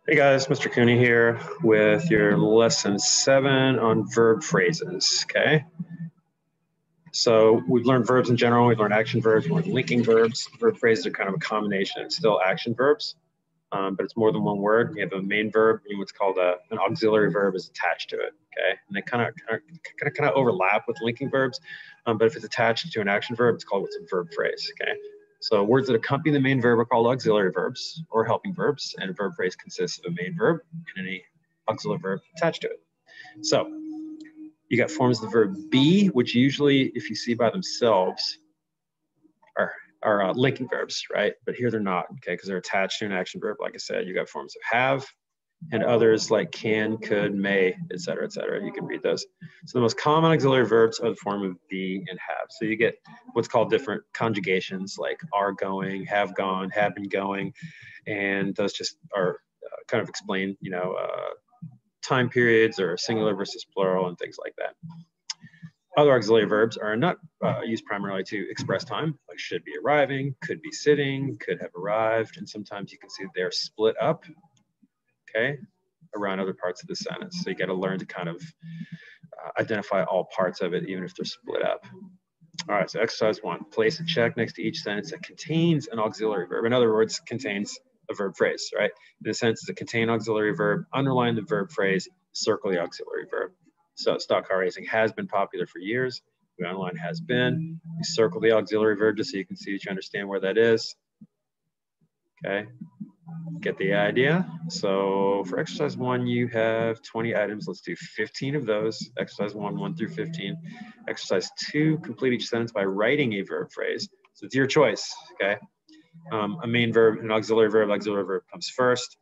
Hey guys, Mr. Cooney here with your lesson 7 on verb phrases, okay? So we've learned verbs in general, we've learned action verbs, we've learned linking verbs. Verb phrases are kind of a combination. It's still action verbs, but it's more than one word. We have a main verb and what's called an auxiliary verb is attached to it, okay? And they kind of overlap with linking verbs, but if it's attached to an action verb, it's called what's a verb phrase, okay? So words that accompany the main verb are called auxiliary verbs or helping verbs, and a verb phrase consists of a main verb and any auxiliary verb attached to it. So you got forms of the verb be, which usually, if you see by themselves, are linking verbs, right? But here they're not, okay, because they're attached to an action verb. Like I said, you got forms of have and others like can, could, may, etc., etc. You can read those. So the most common auxiliary verbs are the form of be and have. So you get what's called different conjugations like are going, have gone, have been going, and those just are kind of explain, time periods or singular versus plural and things like that. Other auxiliary verbs are not used primarily to express time, like should be arriving, could be sitting, could have arrived, and sometimes you can see they're split up, okay, around other parts of the sentence. So you got to learn to kind of identify all parts of it, even if they're split up. All right, so exercise 1, place a check next to each sentence that contains an auxiliary verb. In other words, contains a verb phrase, right? In a sense, it's a contain auxiliary verb, underline the verb phrase, circle the auxiliary verb. So stock car racing has been popular for years. We underline has been. You circle the auxiliary verb just so you can see that you understand where that is. Okay, get the idea. So for exercise 1, you have 20 items. Let's do 15 of those. Exercise 1 through 15. Exercise 2, complete each sentence by writing a verb phrase. So it's your choice, okay? A main verb, an auxiliary verb comes first,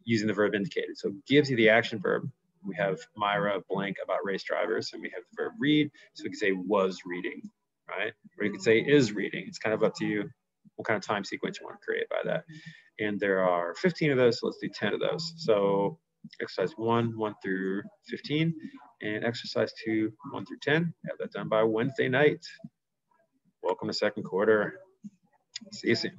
using the verb indicated. So it gives you the action verb. We have Myra blank about race drivers, and we have the verb read. So we can say was reading, right? Or you could say is reading. It's kind of up to you what kind of time sequence you want to create by that. And there are 15 of those, so let's do 10 of those. So exercise 1 through 15, and exercise 2, 1 through 10. Have that done by Wednesday night. Welcome to second quarter. See you soon.